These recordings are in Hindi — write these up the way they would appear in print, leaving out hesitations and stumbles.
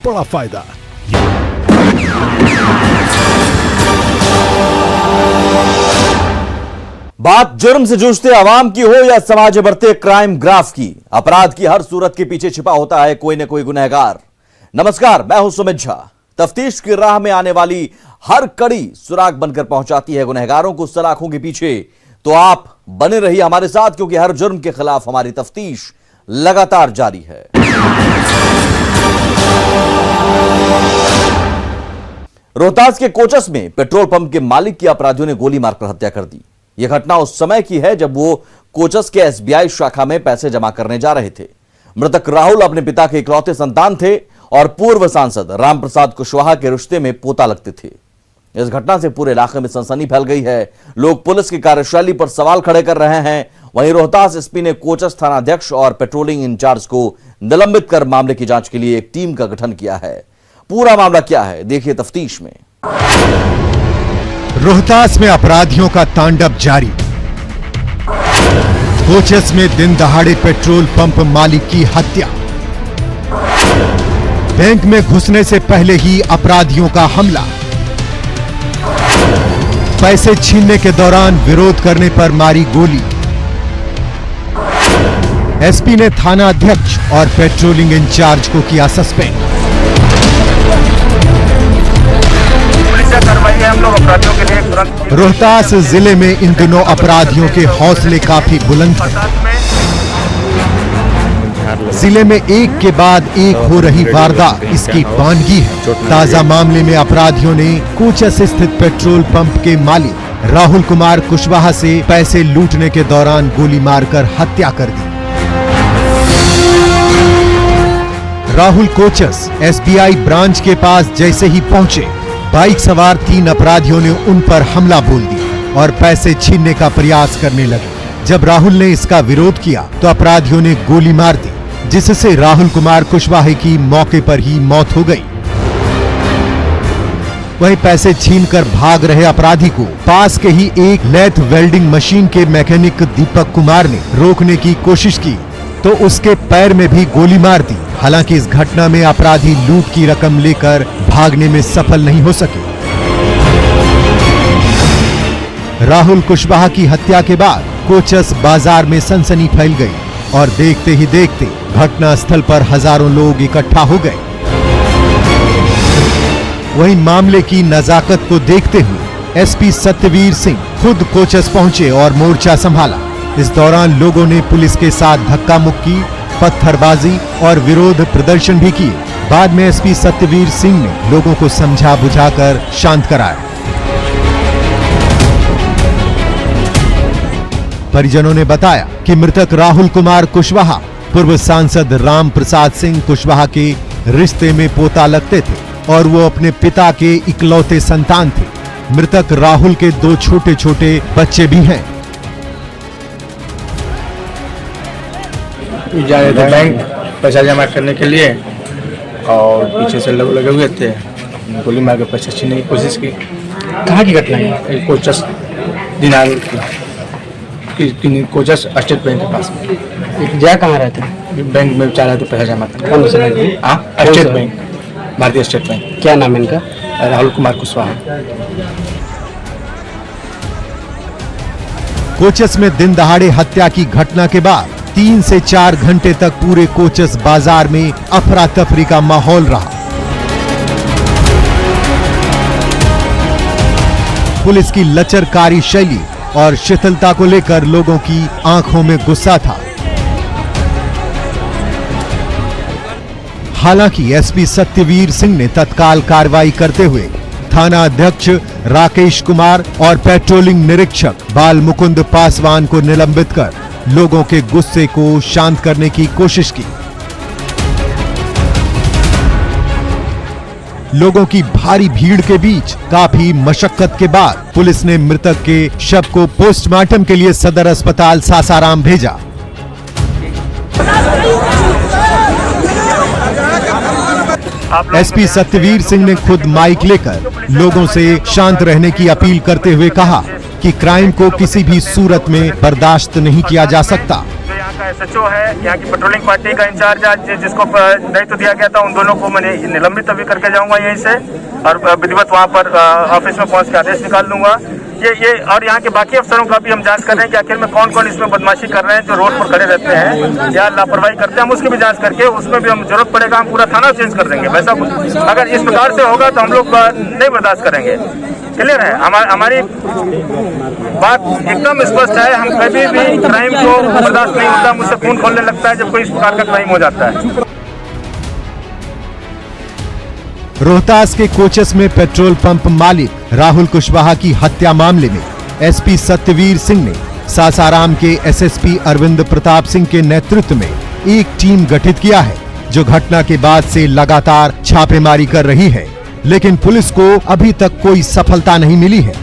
बड़ा फायदा। बात जुर्म से जूझते अवाम की हो या समाज में बढ़ते क्राइम ग्राफ की, अपराध की हर सूरत के पीछे छिपा होता है कोई न कोई गुनहगार। नमस्कार, मैं हूं सुमित झा। तफ्तीश की राह में आने वाली हर कड़ी सुराग बनकर पहुंचाती है गुनहगारों को सलाखों के पीछे। तो आप बने रहिए हमारे साथ, क्योंकि हर जुर्म के खिलाफ हमारी तफ्तीश लगातार जारी है। रोहतास के कोचस में पेट्रोल पंप के मालिक की अपराधियों ने गोली मारकर हत्या कर दी। यह घटना उस समय की है जब वो कोचस के एसबीआई शाखा में पैसे जमा करने जा रहे थे। मृतक राहुल अपने पिता के इकलौते संतान थे और पूर्व सांसद रामप्रसाद कुशवाहा के रिश्ते में पोता लगते थे। इस घटना से पूरे इलाके में सनसनी फैल गई है। लोग पुलिस की कार्यशैली पर सवाल खड़े कर रहे हैं। वहीं रोहतास एसपी ने कोचस थानाध्यक्ष और पेट्रोलिंग इंचार्ज को निलंबित कर मामले की जांच के लिए एक टीम का गठन किया है। पूरा मामला क्या है, देखिए तफ्तीश में। रोहतास में अपराधियों का तांडव जारी। कोचस में दिन दहाड़े पेट्रोल पंप मालिक की हत्या। बैंक में घुसने से पहले ही अपराधियों का हमला। पैसे छीनने के दौरान विरोध करने पर मारी गोली। एसपी ने थाना अध्यक्ष और पेट्रोलिंग इंचार्ज को किया सस्पेंड। रोहतास जिले में इन दिनों अपराधियों के हौसले काफी बुलंद हैं। जिले में एक के बाद एक हो रही वारदात इसकी वानगी है। ताजा मामले में अपराधियों ने कोचस स्थित पेट्रोल पंप के मालिक राहुल कुमार कुशवाहा से पैसे लूटने के दौरान गोली मारकर हत्या कर दी। राहुल कोचस एसबीआई ब्रांच के पास जैसे ही पहुंचे, बाइक सवार 3 अपराधियों ने उन पर हमला बोल दिया और पैसे छीनने का प्रयास करने लगे। जब राहुल ने इसका विरोध किया तो अपराधियों ने गोली मार दी, जिससे राहुल कुमार कुशवाहा की मौके पर ही मौत हो गई। वहीं पैसे छीनकर भाग रहे अपराधी को पास के ही एक लेथ वेल्डिंग मशीन के मैकेनिक दीपक कुमार ने रोकने की कोशिश की तो उसके पैर में भी गोली मार दी। हालांकि इस घटना में अपराधी लूट की रकम लेकर भागने में सफल नहीं हो सके। राहुल कुशवाहा की हत्या के बाद कोचस बाजार में सनसनी फैल गई और देखते ही देखते घटना स्थल पर हजारों लोग इकट्ठा हो गए। वहीं मामले की नजाकत को देखते हुए एसपी सत्यवीर सिंह खुद कोचस पहुंचे और मोर्चा संभाला। इस दौरान लोगों ने पुलिस के साथ धक्का मुक्की, पत्थरबाजी और विरोध प्रदर्शन भी किए। बाद में एसपी सत्यवीर सिंह ने लोगों को समझा बुझाकर शांत कराया। परिजनों ने बताया कि मृतक राहुल कुमार कुशवाहा पूर्व सांसद रामप्रसाद सिंह कुशवाहा के रिश्ते में पोता लगते थे और वो अपने पिता के इकलौते संतान थे। मृतक राहुल के 2 छोटे छोटे बच्चे भी हैं। जा रहे थे बैंक पैसा जमा करने के लिए और पीछे से लोग लगे हुए थे, गोली मार के पैसा छीनने की कोशिश की। कहाँ की घटना है? कोचस दिनार की कोचस स्टेट बैंक के पास में। जा कहाँ रहते हैं? बैंक में जा रहे थे पैसा जमा करने। कौन सा बैंक? हाँ, स्टेट बैंक, भारतीय स्टेट बैंक। क्या नाम है इनका? राहुल कुमार कुशवाहा। कोचस में दिन दहाड़े हत्या की घटना के बाद 3 से 4 घंटे तक पूरे कोचस बाजार में अफरा तफरी का माहौल रहा। पुलिस की लचरकारी शैली और शिथिलता को लेकर लोगों की आंखों में गुस्सा था। हालांकि एसपी सत्यवीर सिंह ने तत्काल कार्रवाई करते हुए थाना अध्यक्ष राकेश कुमार और पेट्रोलिंग निरीक्षक बाल मुकुंद पासवान को निलंबित कर लोगों के गुस्से को शांत करने की कोशिश की। लोगों की भारी भीड़ के बीच काफी मशक्कत के बाद पुलिस ने मृतक के शव को पोस्टमार्टम के लिए सदर अस्पताल सासाराम भेजा। एसपी सत्यवीर सिंह ने खुद माइक लेकर लोगों से शांत रहने की अपील करते हुए कहा कि क्राइम को किसी भी सूरत में बर्दाश्त नहीं किया जा सकता। SHO है, यहाँ की पेट्रोलिंग पार्टी का इंचार्ज आज जिसको दायित्व दिया गया था, उन दोनों को मैंने निलंबित अभी करके जाऊंगा यहीं से और विधिवत वहाँ पर ऑफिस में पहुँच के आदेश निकाल दूंगा। ये और यहाँ के बाकी अफसरों का भी हम जांच कर रहे हैं कि आखिर में कौन कौन इसमें बदमाशी कर रहे हैं, जो रोड पर खड़े रहते हैं या लापरवाही करते हैं, हम उसकी भी जांच करके उसमें भी हम जरूरत पड़ेगा हम पूरा थाना चेंज कर देंगे। वैसा अगर इस प्रकार से होगा तो हम लोग नहीं बर्दाश्त करेंगे। क्लियर है, हमारी बात एकदम स्पष्ट है। हम कभी भी क्राइम को बर्दाश्त नहीं होता, मुझसे खून खोलने लगता है जब कोई इस प्रकार का क्राइम हो जाता है। रोहतास के कोचस में पेट्रोल पंप मालिक राहुल कुशवाहा की हत्या मामले में एसपी सत्यवीर सिंह ने सासाराम के एसएसपी अरविंद प्रताप सिंह के नेतृत्व में एक टीम गठित किया है, जो घटना के बाद से लगातार छापेमारी कर रही है, लेकिन पुलिस को अभी तक कोई सफलता नहीं मिली है।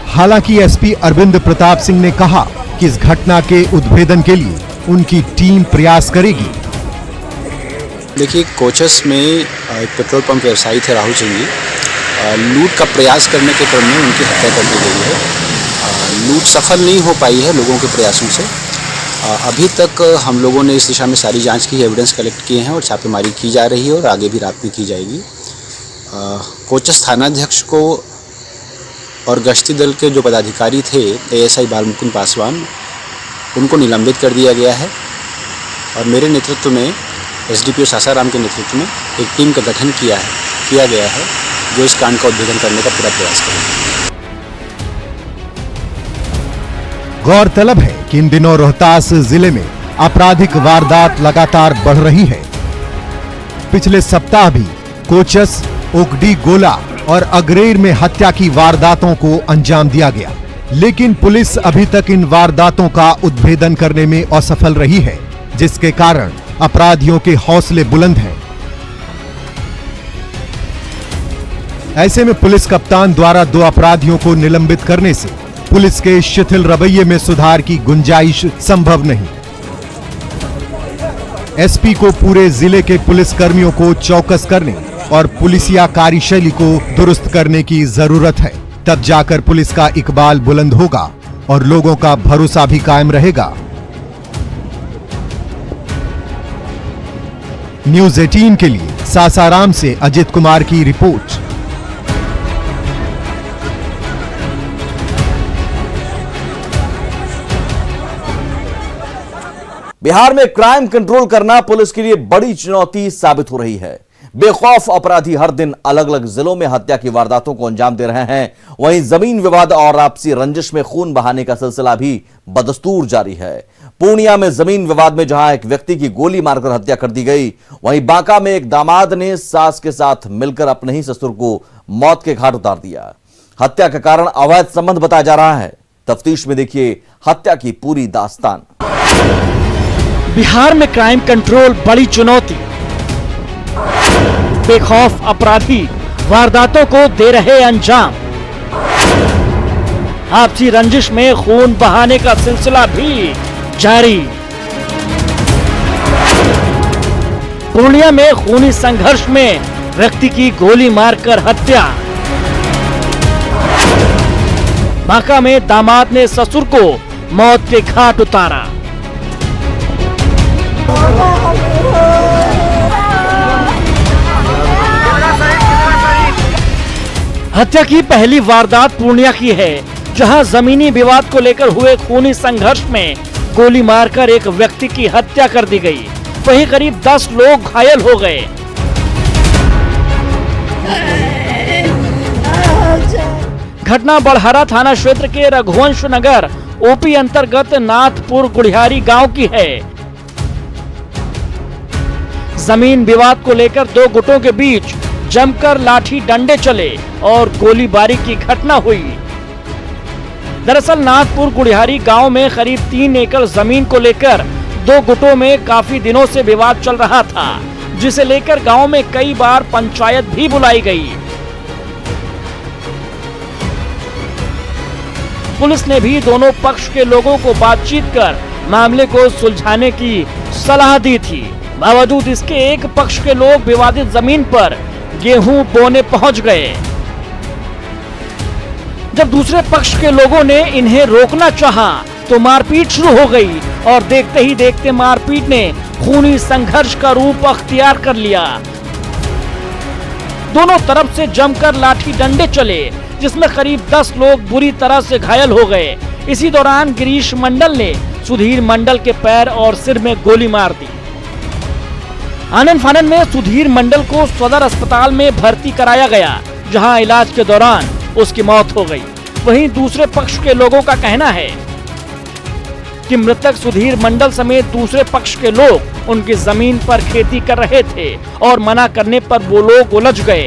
हालांकि एसपी अरविंद प्रताप सिंह ने कहा कि इस घटना के उद्भेदन के लिए उनकी टीम प्रयास करेगी। देखिए, कोचस में एक पेट्रोल पंप व्यवसायी थे राहुल सिंह जी। लूट का प्रयास करने के क्रम में उनकी हत्या कर दी गई है। लूट सफल नहीं हो पाई है लोगों के प्रयासों से। अभी तक हम लोगों ने इस दिशा में सारी जांच की, एविडेंस कलेक्ट किए हैं और छापेमारी की जा रही है और आगे भी रात में की जाएगी। कोचस थानाध्यक्ष को और गश्ती दल के जो पदाधिकारी थे ASI बालमुकुंद पासवान, उनको निलंबित कर दिया गया है और मेरे नेतृत्व में SDPO सासाराम के नेतृत्व में एक टीम का गठन किया गया है, जो इस कांड का उद्भेदन करने का पूरा प्रयास करेगी। गौरतलब है कि इन दिनों रोहतास जिले में आपराधिक वारदात लगातार बढ़ रही है। पिछले सप्ताह भी कोचस, ओकडी गोला और अग्रेर में हत्या की वारदातों को अंजाम दिया गया, लेकिन पुलिस अभी तक इन वारदातों का उद्भेदन करने में असफल रही है, जिसके कारण अपराधियों के हौसले बुलंद हैं। ऐसे में पुलिस कप्तान द्वारा 2 अपराधियों को निलंबित करने से पुलिस के शिथिल रवैये में सुधार की गुंजाइश संभव नहीं। एसपी को पूरे जिले के पुलिस कर्मियों को चौकस करने और पुलिसिया कार्यशैली को दुरुस्त करने की जरूरत है, तब जाकर पुलिस का इकबाल बुलंद होगा और लोगों का भरोसा भी कायम रहेगा। न्यूज़ 18 के लिए सासाराम से अजित कुमार की रिपोर्ट। बिहार में क्राइम कंट्रोल करना पुलिस के लिए बड़ी चुनौती साबित हो रही है। बेखौफ अपराधी हर दिन अलग अलग जिलों में हत्या की वारदातों को अंजाम दे रहे हैं। वहीं जमीन विवाद और आपसी रंजिश में खून बहाने का सिलसिला भी बदस्तूर जारी है। पूर्णिया में जमीन विवाद में जहां एक व्यक्ति की गोली मारकर हत्या कर दी गई, वहीं बांका में एक दामाद ने सास के साथ मिलकर अपने ही ससुर को मौत के घाट उतार दिया। हत्या का कारण अवैध संबंध बताया जा रहा है। तफ्तीश में देखिए हत्या की पूरी दास्तान। बिहार में क्राइम कंट्रोल बड़ी चुनौती। बेखौफ अपराधी वारदातों को दे रहे अंजाम। आपसी रंजिश में खून बहाने का सिलसिला भी जारी। पूर्णिया में खूनी संघर्ष में व्यक्ति की गोली मारकर हत्या। बांका में दामाद ने ससुर को मौत के घाट उतारा। हत्या की पहली वारदात पूर्णिया की है, जहां जमीनी विवाद को लेकर हुए खूनी संघर्ष में गोली मारकर एक व्यक्ति की हत्या कर दी गई। वहीं करीब 10 लोग घायल हो गए। घटना बड़हरा थाना क्षेत्र के रघुवंश नगर OP अंतर्गत नाथपुर गुड़ियारी गांव की है। जमीन विवाद को लेकर 2 गुटों के बीच जमकर लाठी डंडे चले और गोलीबारी की घटना हुई। दरअसल नाथपुर गुड़ियारी गांव में करीब 3 एकड़ जमीन को लेकर 2 गुटों में काफी दिनों से विवाद चल रहा था, जिसे लेकर गांव में कई बार पंचायत भी बुलाई गई। पुलिस ने भी दोनों पक्ष के लोगों को बातचीत कर मामले को सुलझाने की सलाह दी थी। बावजूद इसके एक पक्ष के लोग विवादित जमीन पर गेहूं बोने पहुंच गए। जब दूसरे पक्ष के लोगों ने इन्हें रोकना चाहा, तो तो मारपीट शुरू हो गई और देखते ही देखते मारपीट ने खूनी संघर्ष का रूप अख्तियार कर लिया। दोनों तरफ से जमकर लाठी डंडे चले, जिसमें करीब 10 लोग बुरी तरह से घायल हो गए। इसी दौरान गिरीश मंडल ने सुधीर मंडल के पैर और सिर में गोली मार दी। आनन फानन में सुधीर मंडल को सदर अस्पताल में भर्ती कराया गया, जहां इलाज के दौरान उसकी मौत हो गई। वहीं दूसरे पक्ष के लोगों का कहना है कि मृतक सुधीर मंडल समेत दूसरे पक्ष के लोग उनकी जमीन पर खेती कर रहे थे और मना करने पर वो लोग उलझ गए,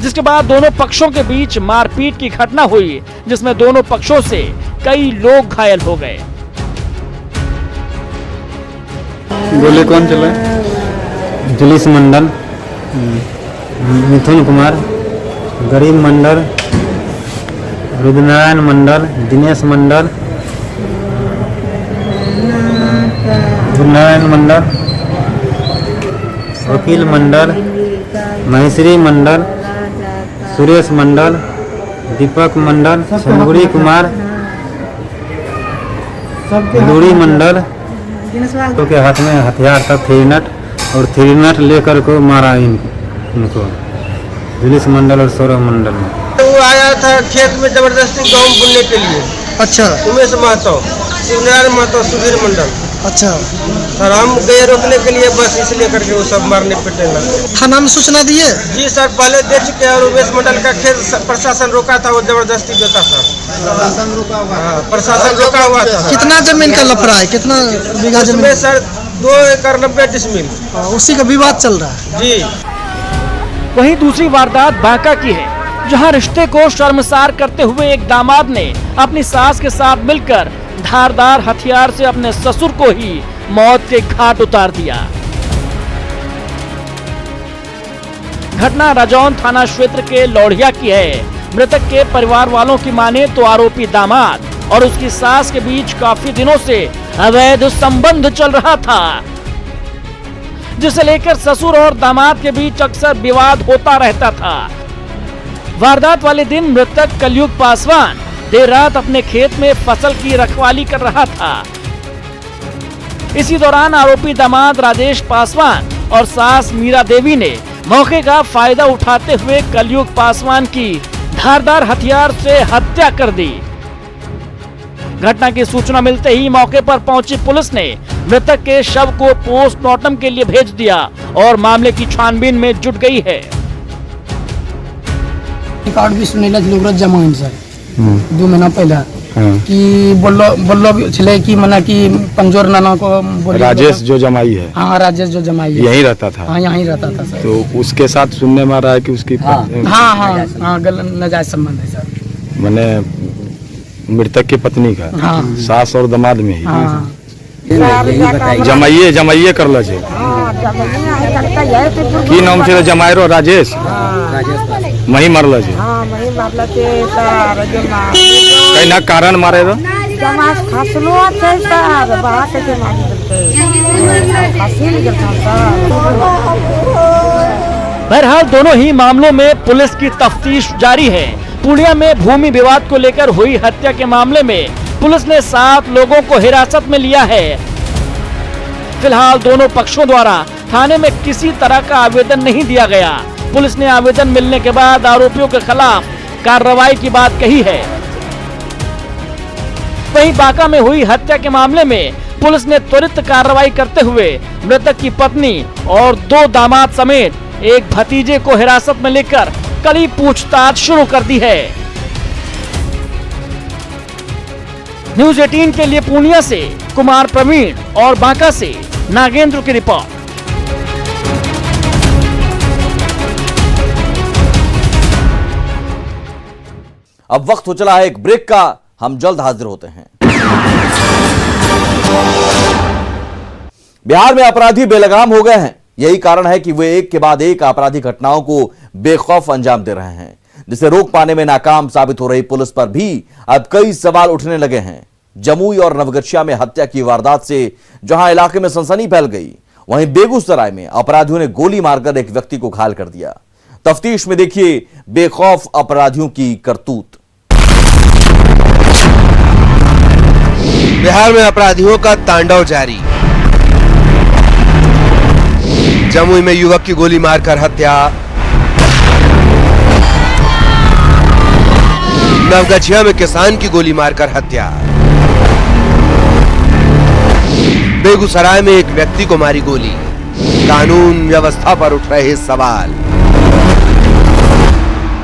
जिसके बाद दोनों पक्षों के बीच मारपीट की घटना हुई, जिसमें दोनों पक्षों से कई लोग घायल हो गए। गोली कौन चला? गिरीश मंडल, मिथुन कुमार, गरीब मंडल, रुद्रनारायण मंडल, दिनेश मंडल, रुद्रनारायण मंडल, वकील मंडल, महेश्वरी मंडल, सुरेश मंडल, दीपक मंडल, शंभुरी कुमार, लूरी मंडल, तो के हाथ में हथियार था थ्री नट लेकर को मारा इनको गिरीश मंडल और सौरभ मंडल में। वो आया था खेत में जबरदस्ती गेहूं बुनने के लिए। अच्छा। उमेश महतो, शिवनारायण महतो, सुधीर मंडल। अच्छा। सर हम गए रोकने के लिए, बस इसलिए करके वो सब मारने पीटने लगे। थाना में सूचना दिए? जी सर, पहले दे चुके हैं। और उमेश मंडल का खेत प्रशासन रोका था, वो जबरदस्ती देता था। प्रशासन रोका हुआ था। कितना जमीन का लफड़ा है? कितना बीघा जमीन? सर 2 एकड़ 90 डिसमिल। उसी का विवाद चल रहा है जी। वहीं दूसरी वारदात बांका की है, जहां रिश्ते को शर्मसार करते हुए एक दामाद ने अपनी सास के साथ मिलकर धारदार हथियार से अपने ससुर को ही मौत के घाट उतार दिया। घटना रजौन थाना क्षेत्र के लौढ़िया की है। मृतक के परिवार वालों की माने तो आरोपी दामाद और उसकी सास के बीच काफी दिनों से अवैध संबंध चल रहा था, जिसे लेकर ससुर और दामाद के बीच अक्सर विवाद होता रहता था। वारदात वाले दिन मृतक कलयुग पासवान देर रात अपने खेत में फसल की रखवाली कर रहा था। इसी दौरान आरोपी दामाद राजेश पासवान और सास मीरा देवी ने मौके का फायदा उठाते हुए कलयुग पासवान की धारदार हथियार से हत्या कर दी। घटना की सूचना मिलते ही मौके पर पहुंची पुलिस ने मृतक के शव को पोस्टमार्टम के लिए भेज दिया और मामले की छानबीन में जुट गई है। रिकॉर्ड भी सुनेला लोग जमा सर 2 महीना पहले कि बोलो छले कि मना कि पंजोर नाना को राजेश जो जमाई है। हाँ, राजेश जो जमाई है यहीं रहता था। हाँ, यहीं रहता था सर। तो उसके साथ सुनने में आ रहा है कि उसकी हाँ नाजायज संबंध है सर। मैंने मृतक की पत्नी का। हाँ। सास और दामाद में ही। हाँ। जमाइए कर लो की नाम से जमायरो राजेश मही मरल छे। कई ना कारण मारे दो बहरहाल दोनों ही मामलों में पुलिस की तफ्तीश जारी है। पूर्णिया में भूमि विवाद को लेकर हुई हत्या के मामले में पुलिस ने 7 लोगों को हिरासत में लिया है। फिलहाल दोनों पक्षों द्वारा थाने में किसी तरह का आवेदन नहीं दिया गया। पुलिस ने आवेदन मिलने के बाद आरोपियों के खिलाफ कार्रवाई की बात कही है। वहीं बांका में हुई हत्या के मामले में पुलिस ने त्वरित कार्रवाई करते हुए मृतक की पत्नी और 2 दामाद समेत एक भतीजे को हिरासत में लेकर कड़ी पूछताछ शुरू कर दी है। न्यूज़ 18 के लिए पूर्णिया से कुमार प्रवीण और बांका से नागेंद्र की रिपोर्ट। अब वक्त हो चला है एक ब्रेक का, हम जल्द हाजिर होते हैं। बिहार में अपराधी बेलगाम हो गए हैं। यही कारण है कि वे एक के बाद एक आपराधिक घटनाओं को बेखौफ अंजाम दे रहे हैं, जिसे रोक पाने में नाकाम साबित हो रही पुलिस पर भी अब कई सवाल उठने लगे हैं। जमुई और नवगछिया में हत्या की वारदात से जहां इलाके में सनसनी फैल गई, वहीं बेगूसराय में अपराधियों ने गोली मारकर एक व्यक्ति को घायल कर दिया। तफ्तीश में देखिए बेखौफ अपराधियों की करतूत। बिहार में अपराधियों का तांडव जारी। जमुई में युवक की गोली मारकर हत्या। नवगछिया में किसान की गोली मारकर हत्या। बेगूसराय में एक व्यक्ति को मारी गोली। कानून व्यवस्था पर उठ रहे सवाल।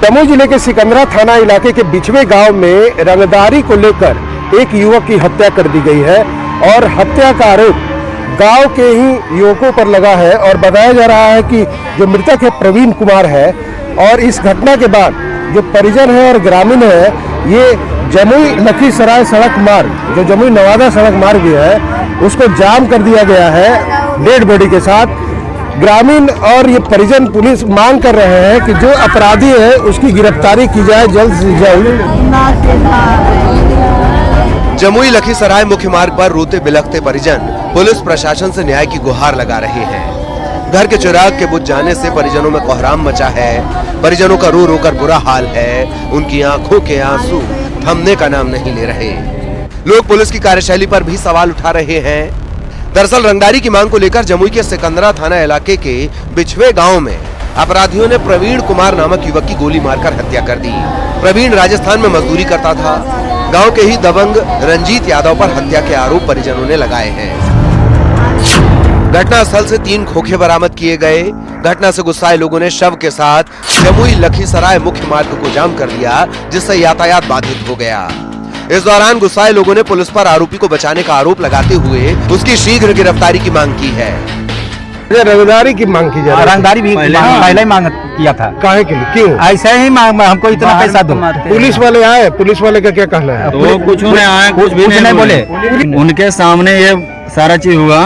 जमुई जिले के सिकंदरा थाना इलाके के बिछवे गांव में रंगदारी को लेकर एक युवक की हत्या कर दी गई है और हत्या का आरोप गांव के ही युवकों पर लगा है। और बताया जा रहा है कि जो मृतक है प्रवीण कुमार है और इस घटना के बाद जो परिजन है और ग्रामीण है ये जमुई लखीसराय सड़क मार्ग जो जमुई नवादा सड़क मार्ग भी है उसको जाम कर दिया गया है डेड बॉडी के साथ। ग्रामीण और ये परिजन पुलिस मांग कर रहे हैं कि जो अपराधी है उसकी गिरफ्तारी की जाए जल्द से जल्द। जमुई लखीसराय मुख्य मार्ग पर रोते बिलखते परिजन पुलिस प्रशासन से न्याय की गुहार लगा रहे हैं। घर के चिराग के बुझ जाने से परिजनों में कोहराम मचा है। परिजनों का रो रो कर बुरा हाल है। उनकी आंखों के आंसू थमने का नाम नहीं ले रहे। लोग पुलिस की कार्यशैली पर भी सवाल उठा रहे हैं। दरअसल रंगदारी की मांग को लेकर जमुई के सिकंदरा थाना इलाके के बिछवे गांव में अपराधियों ने प्रवीण कुमार नामक युवक की गोली मारकर हत्या कर दी। प्रवीण राजस्थान में मजदूरी करता था। गांव के ही दबंग रंजीत यादव पर हत्या के आरोप परिजनों ने लगाए हैं। घटनास्थल से 3 खोखे बरामद किए गए। घटना से गुस्साए लोगों ने शव के साथ जमुई लखीसराय मुख्य मार्ग को जाम कर दिया जिससे यातायात बाधित हो गया। इस दौरान गुस्साए लोगों ने पुलिस पर आरोपी को बचाने का आरोप लगाते हुए उसकी शीघ्र गिरफ्तारी की मांग की है। रंगदारी की मांग की जा रही है। रंगदारी भी पहले ही मांग किया था। काहे के लिए? क्यों? ऐसे ही मांग हमको इतना पैसा दो। पुलिस वाले आए, पुलिस वाले का क्या कहना है? वो कुछ नहीं आए, कुछ भी नहीं बोले। उनके सामने ये सारा चीज हुआ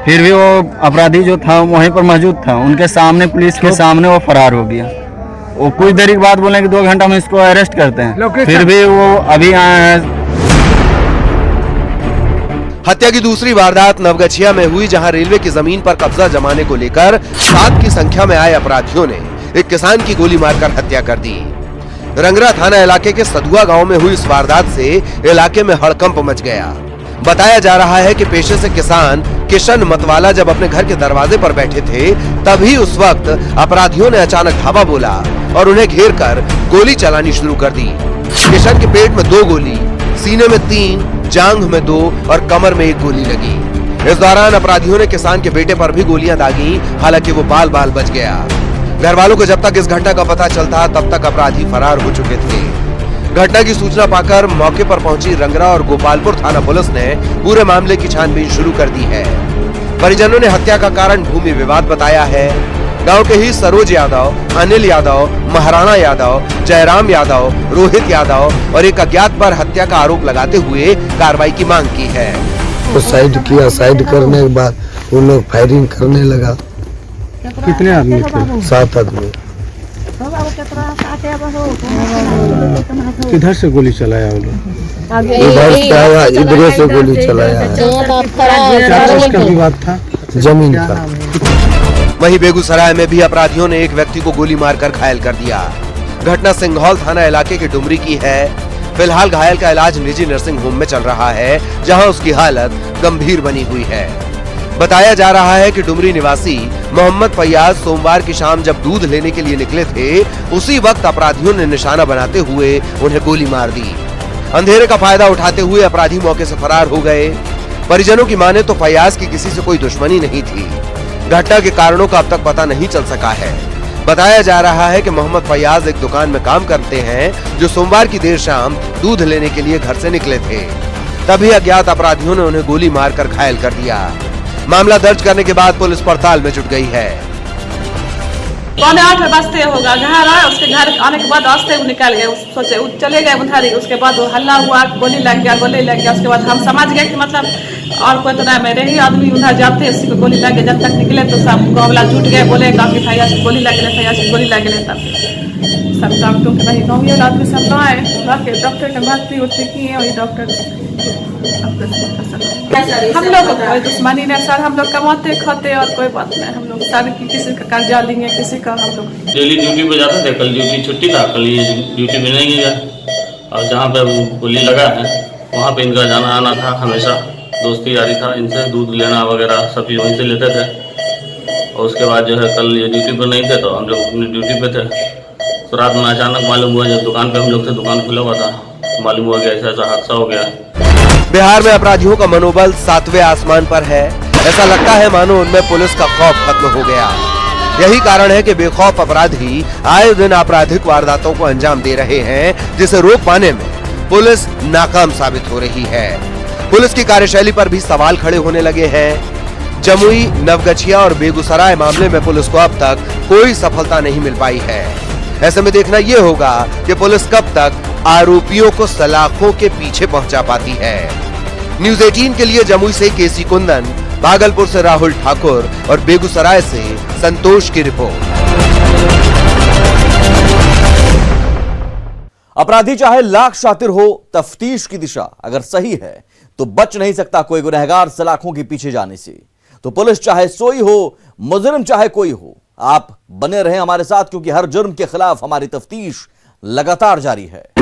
फिर भी वो अपराधी जो था वहीं पर मौजूद था। उनके सामने पुलिस के सामने वो फरार हो गया। वो कुछ देर के बाद बोले कि 2 घंटा में इसको अरेस्ट करते हैं। फिर भी वो अभी आए हैं। हत्या की दूसरी वारदात नवगछिया में हुई जहां रेलवे की जमीन पर कब्जा जमाने को लेकर 7 की संख्या में आए अपराधियों ने एक किसान की गोली मारकर हत्या कर दी। रंगरा थाना इलाके के सदुआ गांव में हुई इस वारदात से इलाके में हड़कंप मच गया। बताया जा रहा है कि पेशे से किसान किशन मतवाला जब अपने घर के दरवाजे पर बैठे थे तभी उस वक्त अपराधियों ने अचानक धावा बोला और उन्हें घेर कर गोली चलानी शुरू कर दी। किशन के पेट में 2 गोली, सीने में 3, जांघ में 2 और कमर में 1 गोली लगी। इस दौरान अपराधियों ने किसान के बेटे पर भी गोलियां दागी। हालांकि वो बाल बाल बच गया। घर वालों को जब तक इस घटना का पता चलता तब तक अपराधी फरार हो चुके थे। घटना की सूचना पाकर मौके पर पहुंची रंगरा और गोपालपुर थाना पुलिस ने पूरे मामले की छानबीन शुरू कर दी है। परिजनों ने हत्या का कारण भूमि विवाद बताया है। गांव के ही सरोज यादव, अनिल यादव, महाराणा यादव, जयराम यादव, रोहित यादव और एक अज्ञात पर हत्या का आरोप लगाते हुए कार्रवाई की मांग की है। तो साइड किया, साइड करने के बाद वो लोग फायरिंग करने लगा। कितने आदमी थे? 7 आदमी। किधर से गोली चलाया वो लोग? इधर से आया, इधर से गोली चलाया। क्या चीज का विवाद था? जमीन का। वहीं बेगूसराय में भी अपराधियों ने एक व्यक्ति को गोली मारकर घायल कर दिया। घटना सिंघौल थाना इलाके के डुमरी की है। फिलहाल घायल का इलाज निजी नर्सिंग होम में चल रहा है जहां उसकी हालत गंभीर बनी हुई है। बताया जा रहा है कि डुमरी निवासी मोहम्मद फैयाज सोमवार की शाम जब दूध लेने के लिए निकले थे उसी वक्त अपराधियों ने निशाना बनाते हुए उन्हें गोली मार दी। अंधेरे का फायदा उठाते हुए अपराधी मौके से फरार हो गए। परिजनों की माने तो फैयाज की किसी से कोई दुश्मनी नहीं थी। घटना के कारणों का अब तक पता नहीं चल सका है। बताया जा रहा है कि मोहम्मद फैयाज एक दुकान में काम करते हैं जो सोमवार की देर शाम दूध लेने के लिए घर से निकले थे। तभी अज्ञात अपराधियों ने उन्हें गोली मारकर घायल कर दिया। मामला दर्ज करने के बाद पुलिस पड़ताल में जुट गई है। 7:45 बजते होगा, घर आए, उसके घर आने के बाद रास्ते वो निकल गए। सोचे चले गए उधर ही। उसके बाद वो हल्ला हुआ, गोली लग गया। उसके बाद हम समझ गए कि मतलब और कोई तो नहीं, मेरे ही आदमी उधर जाते उसी को गोली लग गया। जब तक निकले तो सब गाँव वाला जुट गए, बोले काफी फैयाज की गोली लग गए, फैयाज की गोली लग गए। तब सब डॉक्टरों के वही गाँव वाला आदमी सब आए, डॉक्टर के भर्ती उर्ती किए। वही डॉक्टर हम लोग कोई दुश्मनी नहीं सर, हम लोग कमाते खाते और कोई बात नहीं। हम लोग सर किसी का कर्जा लेंगे, किसी का हम लोग डेली ड्यूटी पे जाते थे। कल ड्यूटी छुट्टी था, कल ये ड्यूटी पे नहीं गया और जहाँ पे गोली लगा है वहाँ पे इनका जाना आना था, हमेशा दोस्ती यारी था इनसे, दूध लेना वगैरह सब चीज़ वहीं से लेते थे। और उसके बाद जो है कल ये ड्यूटी पर नहीं थे तो हम लोग अपनी ड्यूटी पे थे, तो रात में अचानक मालूम हुआ, जब दुकान पे हम लोग थे, दुकान खुला हुआ था, मालूम हुआ कि ऐसा ऐसा हादसा हो गया। बिहार में अपराधियों का मनोबल 7वें आसमान पर है। ऐसा लगता है मानो उनमें पुलिस का खौफ खत्म हो गया। यही कारण है कि बेखौफ अपराधी आए दिन आपराधिक वारदातों को अंजाम दे रहे हैं, जिसे रोक पाने में पुलिस नाकाम साबित हो रही है। पुलिस की कार्यशैली पर भी सवाल खड़े होने लगे हैं। जमुई, नवगछिया और बेगूसराय मामले में पुलिस को अब तक कोई सफलता नहीं मिल पाई है। ऐसे में देखना यह होगा कि पुलिस कब तक आरोपियों को सलाखों के पीछे पहुंचा पाती है। न्यूज़ 18 के लिए जमुई से केसी कुंदन, भागलपुर से राहुल ठाकुर और बेगूसराय से संतोष की रिपोर्ट। अपराधी चाहे लाख शातिर हो, तफ्तीश की दिशा अगर सही है तो बच नहीं सकता कोई गुनहगार सलाखों के पीछे जाने से। तो पुलिस चाहे सोई हो, मुजरिम चाहे कोई हो, आप बने रहें हमारे साथ, क्योंकि हर जुर्म के खिलाफ हमारी तफ्तीश लगातार जारी है।